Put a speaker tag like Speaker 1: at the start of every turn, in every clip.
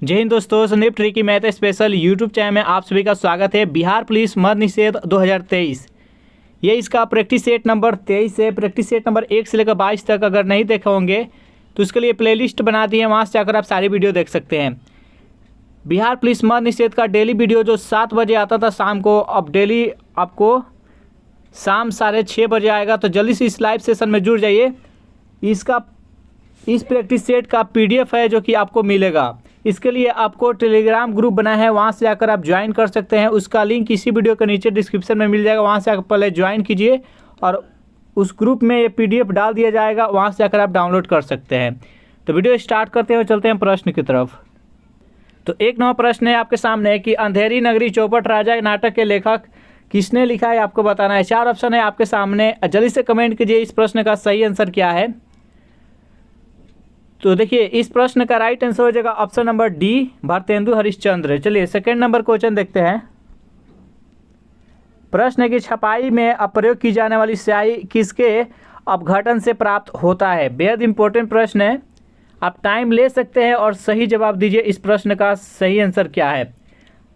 Speaker 1: जय हिंद दोस्तों, Sandeep tricky math special YouTube channel में आप सभी का स्वागत है। बिहार पुलिस मद निषेध 2023 ये इसका प्रैक्टिस सेट नंबर 23 है। प्रैक्टिस सेट नंबर 1 से लेकर 22 तक अगर नहीं देखे होंगे तो उसके लिए प्लेलिस्ट बना दी है, वहाँ से जाकर आप सारी वीडियो देख सकते हैं। बिहार पुलिस मद निषेध का डेली वीडियो जो 7 बजे आता था शाम को, अब डेली आपको शाम 6:30 बजे आएगा। तो जल्दी से इस लाइव सेशन में जुड़ जाइए। इस प्रैक्टिस सेट का PDF है जो कि आपको मिलेगा। इसके लिए आपको टेलीग्राम ग्रुप बना है, वहाँ से जाकर आप ज्वाइन कर सकते हैं। उसका लिंक इसी वीडियो के नीचे डिस्क्रिप्शन में मिल जाएगा, वहाँ से आप पहले ज्वाइन कीजिए और उस ग्रुप में ये PDF डाल दिया जाएगा, वहाँ से जाकर आप डाउनलोड कर सकते हैं। तो वीडियो स्टार्ट करते हैं और चलते हैं प्रश्न की तरफ। तो एक नवा प्रश्न है आपके सामने कि अंधेरी नगरी चौपट राजा नाटक के लेखक किसने लिखा है, आपको बताना है। 4 ऑप्शन है आपके सामने, जल्दी से कमेंट कीजिए इस प्रश्न का सही आंसर क्या है। तो देखिए इस प्रश्न का राइट आंसर हो जाएगा option number D, Bharatendu Harishchandra. चलिए सेकंड नंबर क्वेश्चन देखते हैं। प्रश्न है कि छपाई में प्रयोग की जाने वाली स्याही किसके अपघटन से प्राप्त होता है। बेहद इंपॉर्टेंट प्रश्न है, आप टाइम ले सकते हैं और सही जवाब दीजिए। इस प्रश्न का सही आंसर क्या है।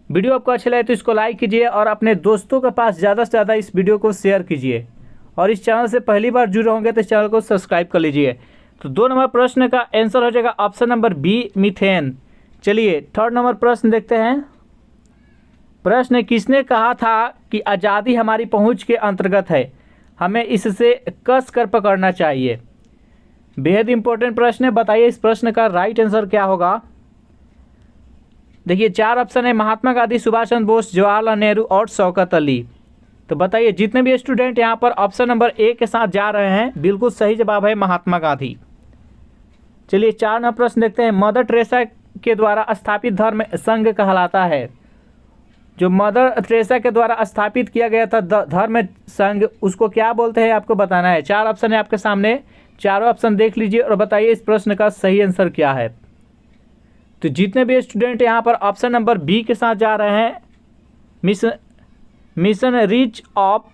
Speaker 1: वीडियो आपको अच्छा लगे तो इसको लाइक कीजिए और अपने दोस्तों के पास ज़्यादा से ज़्यादा इस वीडियो को शेयर कीजिए। और इस चैनल से पहली बार जुड़े होंगे तो इस चैनल को सब्सक्राइब कर लीजिए। तो 2 नंबर प्रश्न का आंसर हो जाएगा ऑप्शन नंबर बी, मीथेन। चलिए थर्ड नंबर प्रश्न देखते हैं। प्रश्न किसने कहा था कि आज़ादी हमारी पहुंच के अंतर्गत है, हमें इससे कस कर पकड़ना चाहिए। बेहद इंपॉर्टेंट प्रश्न है, बताइए इस प्रश्न का राइट आंसर क्या होगा। देखिए 4 ऑप्शन है, महात्मा गांधी, सुभाष चंद्र बोस, जवाहरलाल नेहरू और शौकत अली। तो बताइए जितने भी स्टूडेंट यहाँ पर ऑप्शन नंबर ए के साथ जा रहे हैं, बिल्कुल सही जवाब है महात्मा गांधी। चलिए 4 नंबर प्रश्न देखते हैं। मदर टेरेसा के द्वारा स्थापित धर्म संघ कहलाता है। जो मदर टेरेसा के द्वारा स्थापित किया गया था धर्म संघ, उसको क्या बोलते हैं आपको बताना है। 4 ऑप्शन है आपके सामने, चारों ऑप्शन देख लीजिए और बताइए इस प्रश्न का सही आंसर क्या है। तो जितने भी स्टूडेंट यहाँ पर ऑप्शन नंबर बी के साथ जा रहे हैं, मिशन रीच ऑफ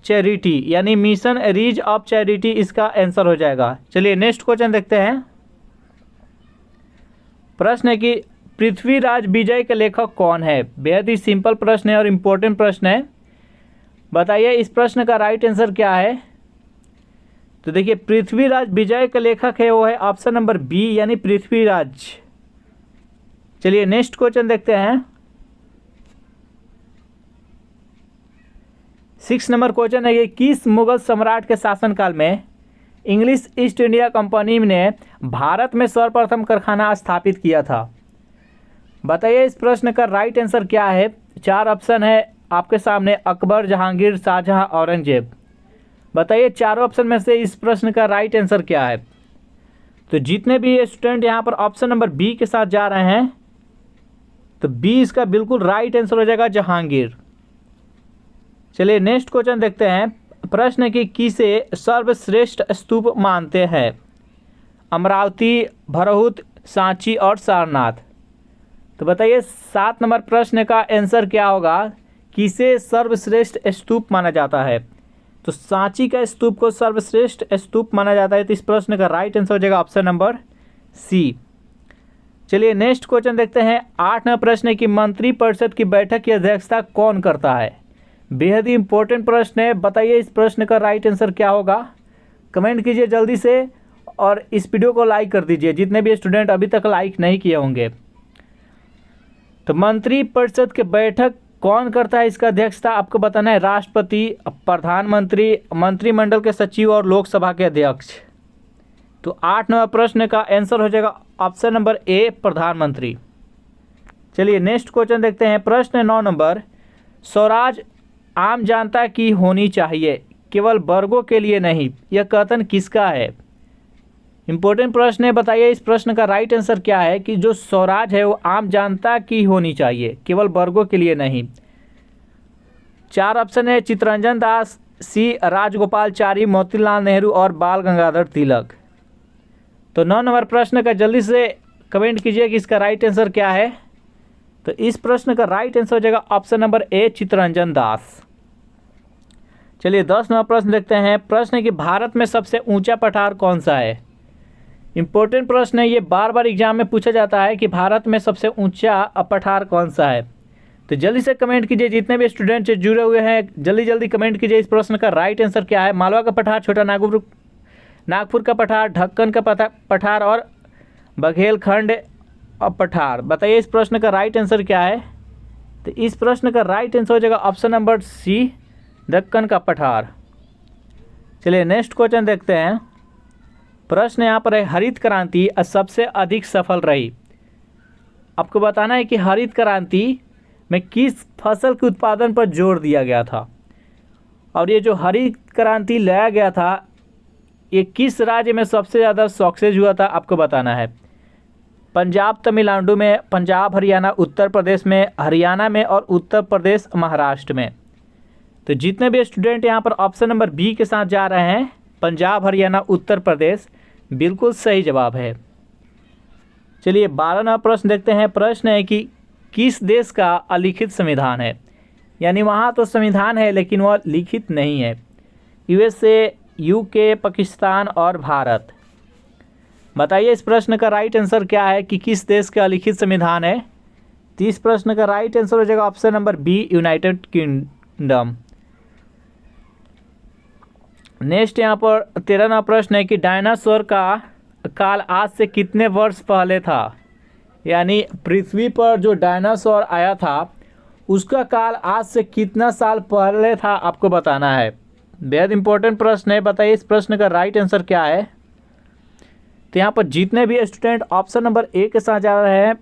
Speaker 1: चैरिटी, यानी मिशन रीच ऑफ चैरिटी इसका आंसर हो जाएगा। चलिए नेक्स्ट क्वेश्चन देखते हैं। प्रश्न है कि पृथ्वीराज विजय के लेखक कौन है। बेहद ही सिंपल प्रश्न है और इम्पोर्टेंट प्रश्न है, बताइए इस प्रश्न का राइट आंसर क्या है। तो देखिए पृथ्वीराज विजय के लेखक है वो है ऑप्शन नंबर बी, यानी पृथ्वीराज। चलिए नेक्स्ट क्वेश्चन देखते हैं। 6 नंबर क्वेश्चन है कि किस मुगल सम्राट के शासनकाल में इंग्लिश ईस्ट इंडिया कंपनी ने भारत में सर्वप्रथम कारखाना स्थापित किया था। बताइए इस प्रश्न का राइट आंसर क्या है। 4 ऑप्शन है आपके सामने, अकबर, जहांगीर, शाहजहां, औरंगजेब। बताइए चारों ऑप्शन में से इस प्रश्न का राइट आंसर क्या है। तो जितने भी स्टूडेंट यहाँ पर ऑप्शन नंबर बी के साथ जा रहे हैं, तो बी इसका बिल्कुल राइट आंसर हो जाएगा, जहांगीर। चलिए नेक्स्ट क्वेश्चन देखते हैं। प्रश्न की किसे सर्वश्रेष्ठ स्तूप मानते हैं। अमरावती, भरहुत, सांची और सारनाथ। तो बताइए 7 नंबर प्रश्न का आंसर क्या होगा, किसे सर्वश्रेष्ठ स्तूप माना जाता है। तो सांची का स्तूप को सर्वश्रेष्ठ स्तूप माना जाता है। तो इस प्रश्न का राइट आंसर हो जाएगा ऑप्शन नंबर सी। चलिए नेक्स्ट क्वेश्चन देखते हैं। 8 नंबर प्रश्न है कि मंत्रिपरिषद की बैठक की अध्यक्षता कौन करता है। बेहद ही इंपॉर्टेंट प्रश्न है, बताइए इस प्रश्न का राइट आंसर क्या होगा। कमेंट कीजिए जल्दी से और इस वीडियो को लाइक कर दीजिए जितने भी स्टूडेंट अभी तक लाइक नहीं किए होंगे। तो मंत्रिपरिषद की बैठक कौन करता है, इसका अध्यक्षता आपको बताना है। राष्ट्रपति, प्रधानमंत्री, मंत्रिमंडल के सचिव और लोकसभा के अध्यक्ष। तो 8 नंबर प्रश्न का आंसर हो जाएगा ऑप्शन नंबर ए, प्रधानमंत्री। चलिए नेक्स्ट क्वेश्चन देखते हैं। प्रश्न 9 नंबर, स्वराज आम जनता की होनी चाहिए, केवल वर्गों के लिए नहीं, यह कथन किसका है। इंपॉर्टेंट प्रश्न है, बताइए इस प्रश्न का राइट आंसर क्या है कि जो स्वराज है वो आम जनता की होनी चाहिए, केवल वर्गों के लिए नहीं। 4 ऑप्शन है, चित्तरंजन दास, सी राजगोपालचारी, मोतीलाल नेहरू और बाल गंगाधर तिलक। तो 9 नंबर प्रश्न का जल्दी से कमेंट कीजिए कि इसका राइट आंसर क्या है। तो इस प्रश्न का राइट आंसर हो जाएगा option number A, Chittaranjan Das. चलिए 10 नंबर प्रश्न देखते हैं। प्रश्न है कि भारत में सबसे ऊंचा पठार कौन सा है। इम्पोर्टेंट प्रश्न है ये, बार बार एग्जाम में पूछा जाता है कि भारत में सबसे ऊंचा पठार कौन सा है। तो जल्दी से कमेंट कीजिए, जितने भी स्टूडेंट जुड़े हुए हैं जल्दी जल्दी कमेंट कीजिए इस प्रश्न का राइट आंसर क्या है। मालवा का पठार, छोटा नागपुर का पठार, ढक्कन का पठार और बघेलखंड पठार। बताइए इस प्रश्न का राइट आंसर क्या है। तो इस प्रश्न का राइट आंसर हो जाएगा ऑप्शन नंबर सी, दक्कन का पठार। चलिए नेक्स्ट क्वेश्चन देखते हैं। प्रश्न यहाँ पर है, हरित क्रांति सबसे अधिक सफल रही। आपको बताना है कि हरित क्रांति में किस फसल के उत्पादन पर जोर दिया गया था, और ये जो हरित क्रांति लाया गया था ये किस राज्य में सबसे ज़्यादा सक्सेस हुआ था, आपको बताना है। पंजाब तमिलनाडु में, पंजाब हरियाणा उत्तर प्रदेश में, हरियाणा में और उत्तर प्रदेश महाराष्ट्र में। तो जितने भी स्टूडेंट यहाँ पर ऑप्शन नंबर बी के साथ जा रहे हैं, पंजाब हरियाणा उत्तर प्रदेश, बिल्कुल सही जवाब है। चलिए 12वां प्रश्न देखते हैं। प्रश्न है कि किस देश का अलिखित संविधान है, यानी वहाँ तो संविधान है लेकिन वह लिखित नहीं है। यूएसए, यूके, पाकिस्तान और भारत। बताइए इस प्रश्न का राइट आंसर क्या है कि किस देश का लिखित संविधान है। तो इस प्रश्न का राइट आंसर हो जाएगा option number B, United Kingdom. Next यहाँ पर 13वां प्रश्न है कि डायनासोर का काल आज से कितने वर्ष पहले था, यानी पृथ्वी पर जो डायनासोर आया था उसका काल आज से कितना साल पहले था, आपको बताना है। बेहद इंपॉर्टेंट प्रश्न है। बताइए इस प्रश्न का राइट आंसर क्या है। तो यहाँ पर जितने भी स्टूडेंट ऑप्शन नंबर ए के साथ जा रहे हैं,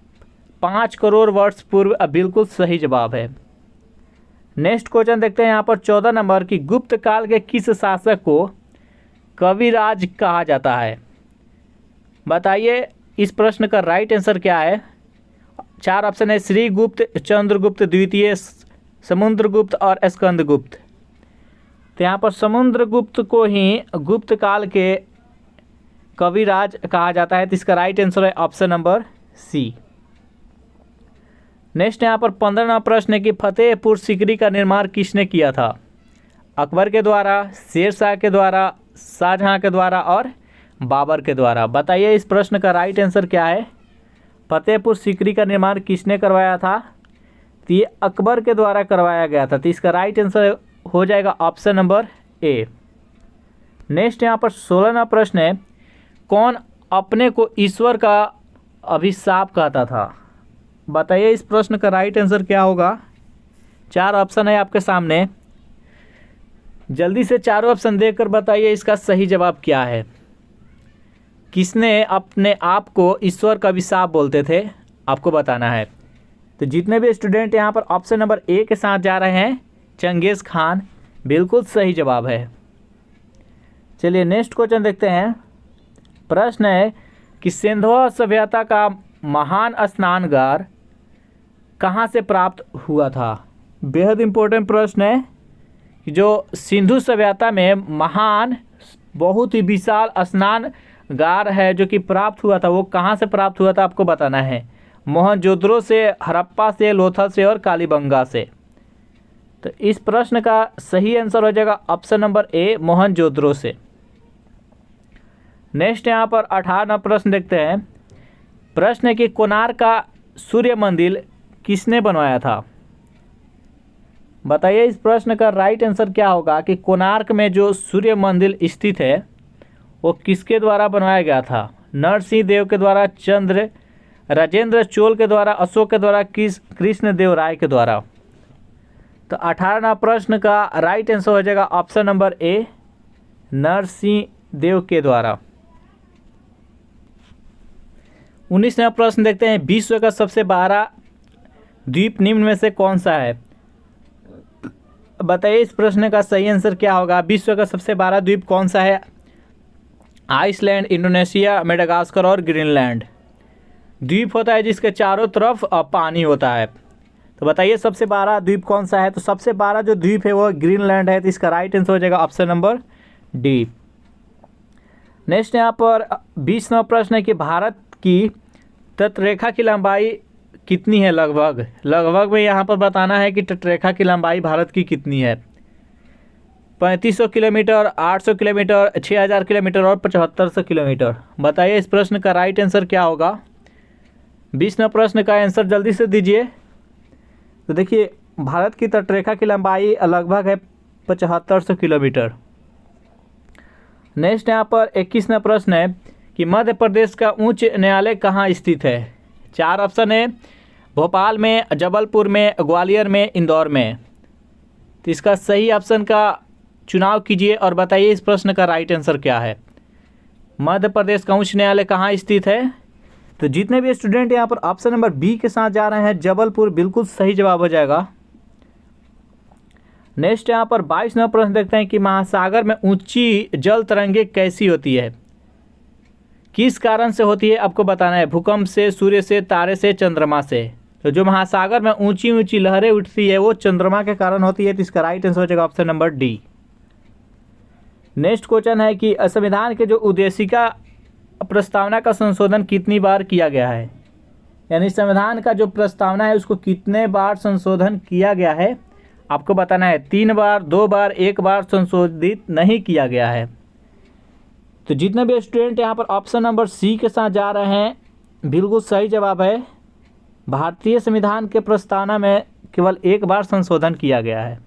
Speaker 1: 5 करोड़ वर्ष पूर्व, बिल्कुल सही जवाब है। नेक्स्ट क्वेश्चन देखते हैं यहाँ पर 14 नंबर की, गुप्त काल के किस शासक को कविराज कहा जाता है। बताइए इस प्रश्न का राइट आंसर क्या है। 4 ऑप्शन है, श्रीगुप्त, चंद्रगुप्त द्वितीय, समुद्रगुप्त और स्कंदगुप्त। तो यहाँ पर समुद्रगुप्त को ही गुप्त काल के कविराज कहा जाता है। तो इसका राइट आंसर है ऑप्शन नंबर सी। नेक्स्ट यहाँ पर 15वां प्रश्न है कि फतेहपुर सीकरी का निर्माण किसने किया था। अकबर के द्वारा, शेरशाह के द्वारा, शाहजहां के द्वारा और बाबर के द्वारा। बताइए इस प्रश्न का राइट आंसर क्या है। फतेहपुर सीकरी का निर्माण किसने करवाया था। तो ये अकबर के द्वारा करवाया गया था। तो इसका राइट आंसर हो जाएगा ऑप्शन नंबर ए। नेक्स्ट यहाँ पर 16वां प्रश्न है, कौन अपने को ईश्वर का अभिशाप कहता था। बताइए इस प्रश्न का राइट आंसर क्या होगा। 4 ऑप्शन है आपके सामने, जल्दी से चारों ऑप्शन देखकर बताइए इसका सही जवाब क्या है। किसने अपने आप को ईश्वर का अभिशाप बोलते थे, आपको बताना है। तो जितने भी स्टूडेंट यहाँ पर ऑप्शन नंबर ए के साथ जा रहे हैं, चंगेज़ खान, बिल्कुल सही जवाब है। चलिए नेक्स्ट क्वेश्चन देखते हैं। प्रश्न है कि सिंधु सभ्यता का महान स्नानगार कहाँ से प्राप्त हुआ था। बेहद इम्पोर्टेंट प्रश्न है कि जो सिंधु सभ्यता में महान, बहुत ही विशाल स्नानगार है जो कि प्राप्त हुआ था, वो कहाँ से प्राप्त हुआ था, आपको बताना है। मोहनजोदड़ो से, हड़प्पा से, लोथल से और कालीबंगा से। तो इस प्रश्न का सही आंसर हो जाएगा ऑप्शन नंबर ए, मोहनजोदड़ो से। नेक्स्ट यहाँ पर 18वां प्रश्न देखते हैं। प्रश्न है कि कोणार्क का सूर्य मंदिर किसने बनवाया था। बताइए इस प्रश्न का राइट आंसर क्या होगा कि कोणार्क में जो सूर्य मंदिर स्थित है वो किसके द्वारा बनवाया गया था। नरसिंह देव के द्वारा, राजेंद्र चोल के द्वारा, अशोक के द्वारा, कृष्ण देव राय के द्वारा। तो 18वां प्रश्न का राइट आंसर हो जाएगा option number A, Narsingh Dev के द्वारा। 19वां प्रश्न देखते हैं। विश्व का सबसे बड़ा द्वीप निम्न में से कौन सा है। बताइए इस प्रश्न का सही आंसर क्या होगा। विश्व का सबसे बड़ा द्वीप कौन सा है। आइसलैंड, इंडोनेशिया, मेडागास्कर और ग्रीनलैंड। द्वीप होता है जिसके चारों तरफ पानी होता है। तो बताइए सबसे बड़ा द्वीप कौन सा है। तो सबसे बड़ा जो द्वीप है वो ग्रीनलैंड है। तो इसका राइट आंसर हो जाएगा ऑप्शन नंबर डी। नेक्स्ट यहाँ पर 20वां प्रश्न है कि भारत की तटरेखा की लंबाई कितनी है। लगभग में यहाँ पर बताना है कि तटरेखा की लंबाई भारत की कितनी है। 3500 किलोमीटर, 800 किलोमीटर, 6000 किलोमीटर और 7500 किलोमीटर। बताइए इस प्रश्न का राइट आंसर क्या होगा। 20वें प्रश्न का आंसर जल्दी से दीजिए। तो देखिए भारत की तटरेखा की लंबाई लगभग है 7500 किलोमीटर। नेक्स्ट यहाँ पर 21वां प्रश्न है कि मध्य प्रदेश का उच्च न्यायालय कहाँ स्थित है। 4 ऑप्शन है, भोपाल में, जबलपुर में, ग्वालियर में, इंदौर में। तो इसका सही ऑप्शन का चुनाव कीजिए और बताइए इस प्रश्न का राइट आंसर क्या है। मध्य प्रदेश का उच्च न्यायालय कहाँ स्थित है। तो जितने भी स्टूडेंट यहाँ पर ऑप्शन नंबर बी के साथ जा रहे हैं, जबलपुर बिल्कुल सही जवाब हो जाएगा। नेक्स्ट यहाँ पर 22वां प्रश्न देखते हैं कि महासागर में ऊंची जल तरंगे कैसी होती है, किस कारण से होती है आपको बताना है। भूकंप से, सूर्य से, तारे से, चंद्रमा से। तो जो महासागर में ऊंची ऊंची लहरें उठती है वो चंद्रमा के कारण होती है। तो इसका राइट आंसर हो जाएगा option number D. Next question है कि संविधान के जो उद्देशिका प्रस्तावना का संशोधन कितनी बार किया गया है, यानी संविधान का जो प्रस्तावना है उसको कितने बार संशोधन किया गया है आपको बताना है। 3 बार, 2 बार, 1 बार संशोधित नहीं किया गया है। तो जितने भी स्टूडेंट यहाँ पर ऑप्शन नंबर सी के साथ जा रहे हैं बिल्कुल सही जवाब है। भारतीय संविधान के प्रस्तावना में केवल 1 बार संशोधन किया गया है।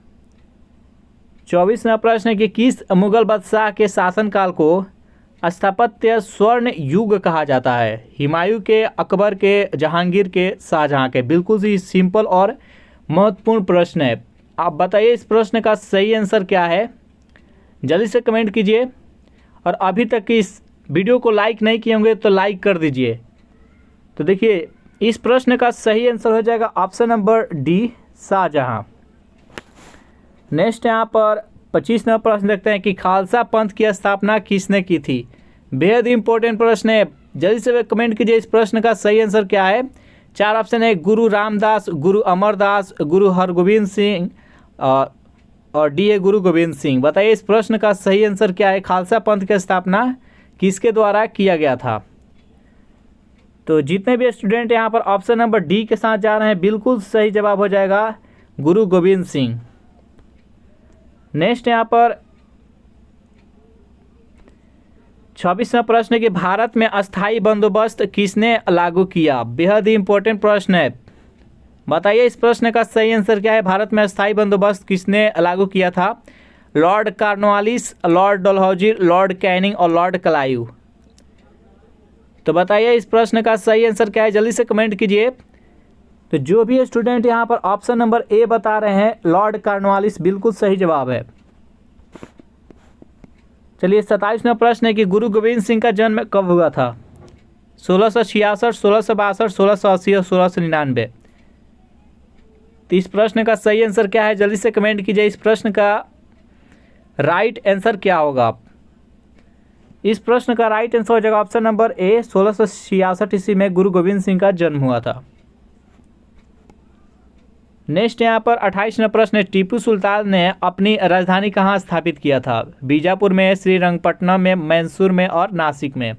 Speaker 1: 24वां प्रश्न है कि किस मुगल बादशाह के शासनकाल को स्थापत्य स्वर्ण युग कहा जाता है। हुमायूं के, अकबर के, जहांगीर के, शाहजहां के। बिल्कुल ही सिंपल और महत्वपूर्ण प्रश्न है। आप बताइए इस प्रश्न का सही आंसर क्या है, जल्दी से कमेंट कीजिए। और अभी तक इस वीडियो को लाइक नहीं किए होंगे तो लाइक कर दीजिए। तो देखिए इस प्रश्न का सही आंसर हो जाएगा option number D, Shahjahan. Next यहाँ पर 25वां प्रश्न देखते हैं कि खालसा पंथ की स्थापना किसने की थी। बेहद इंपॉर्टेंट प्रश्न है, जल्दी से कमेंट कीजिए इस प्रश्न का सही आंसर क्या है। 4 ऑप्शन है, गुरु रामदास, गुरु अमरदास, गुरु हरगोविंद सिंह और डी है गुरु गोविंद सिंह। बताइए इस प्रश्न का सही आंसर क्या है। खालसा पंथ की स्थापना किसके द्वारा किया गया था। तो जितने भी स्टूडेंट यहाँ पर ऑप्शन नंबर डी के साथ जा रहे हैं बिल्कुल सही जवाब हो जाएगा गुरु गोविंद सिंह। नेक्स्ट यहाँ पर 26वां प्रश्न है कि भारत में अस्थाई बंदोबस्त किसने लागू किया। बेहद ही इंपॉर्टेंट प्रश्न है, बताइए इस प्रश्न का सही आंसर क्या है। भारत में अस्थाई बंदोबस्त किसने लागू किया था। Lord Cornwallis, Lord Dalhousie, Lord Canning और लॉर्ड क्लाइव। तो बताइए इस प्रश्न का सही आंसर क्या है, जल्दी से कमेंट कीजिए। तो जो भी स्टूडेंट यहाँ पर ऑप्शन नंबर ए बता रहे हैं लॉर्ड कॉर्नवालिस बिल्कुल सही जवाब है। चलिए 27वां प्रश्न है कि गुरु गोविंद सिंह का जन्म कब हुआ था। 1666, 1662, 1680 और 1699। तो इस प्रश्न का सही आंसर क्या है, जल्दी से कमेंट कीजिए। इस प्रश्न का राइट आंसर क्या होगा। इस प्रश्न का राइट आंसर हो जाएगा ऑप्शन नंबर ए, 1666 ईस्वी में गुरु गोविंद सिंह का जन्म हुआ था। नेक्स्ट यहाँ पर 28वां प्रश्न है, टीपू सुल्तान ने अपनी राजधानी कहाँ स्थापित किया था। बीजापुर में, श्रीरंगपट्टनम में, मैसूर में और नासिक में।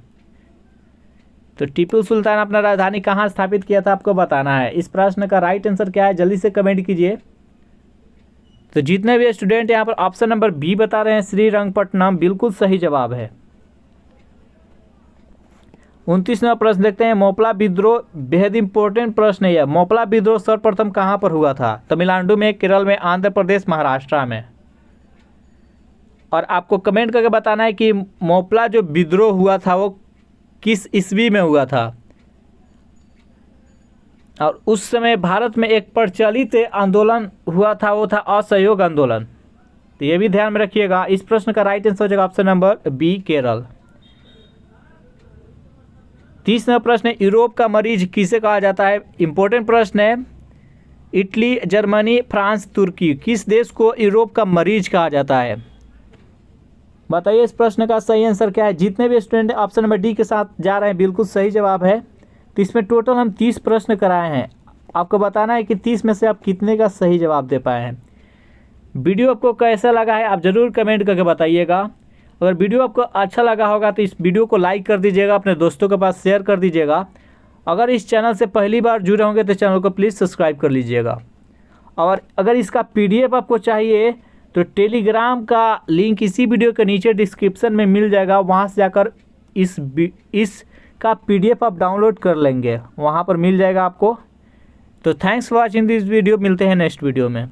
Speaker 1: तो टीपू सुल्तान अपना राजधानी कहाँ स्थापित किया था आपको बताना है। इस प्रश्न का राइट आंसर क्या है, जल्दी से कमेंट कीजिए। तो जितने भी स्टूडेंट यहाँ पर ऑप्शन नंबर बी बता रहे हैं श्रीरंगपट्टनम बिल्कुल सही जवाब है। 29वां प्रश्न देखते हैं, मोपला विद्रोह बेहद इंपॉर्टेंट प्रश्न है। मोपला विद्रोह सर्वप्रथम कहाँ पर हुआ था। तमिलनाडु में, केरल में, आंध्र प्रदेश, महाराष्ट्र में। और आपको कमेंट करके बताना है कि मोपला जो विद्रोह हुआ था वो किस ईस्वी में हुआ था। और उस समय भारत में एक प्रचलित आंदोलन हुआ था, वो था असहयोग आंदोलन। तो ये भी ध्यान में रखिएगा। इस प्रश्न का राइट आंसर हो जाएगा ऑप्शन नंबर बी, केरल। 30वां प्रश्न है, यूरोप का मरीज किसे कहा जाता है। इंपॉर्टेंट प्रश्न है। इटली, जर्मनी, फ्रांस, तुर्की, किस देश को यूरोप का मरीज कहा जाता है। बताइए इस प्रश्न का सही आंसर क्या है। जितने भी स्टूडेंट ऑप्शन नंबर डी के साथ जा रहे हैं बिल्कुल सही जवाब है। तो इसमें टोटल हम 30 प्रश्न कराए हैं। आपको बताना है कि 30 में से आप कितने का सही जवाब दे पाए हैं। वीडियो आपको कैसा लगा है आप ज़रूर कमेंट करके बताइएगा। अगर वीडियो आपको अच्छा लगा होगा तो इस वीडियो को लाइक कर दीजिएगा, अपने दोस्तों के पास शेयर कर दीजिएगा। अगर इस चैनल से पहली बार जुड़े होंगे तो चैनल को प्लीज़ सब्सक्राइब कर लीजिएगा। और अगर इसका PDF आपको चाहिए तो टेलीग्राम का लिंक इसी वीडियो के नीचे डिस्क्रिप्शन में मिल जाएगा, वहाँ से जाकर इसका PDF आप डाउनलोड कर लेंगे, वहाँ पर मिल जाएगा आपको। तो thanks for watching this video, मिलते हैं नेक्स्ट वीडियो में।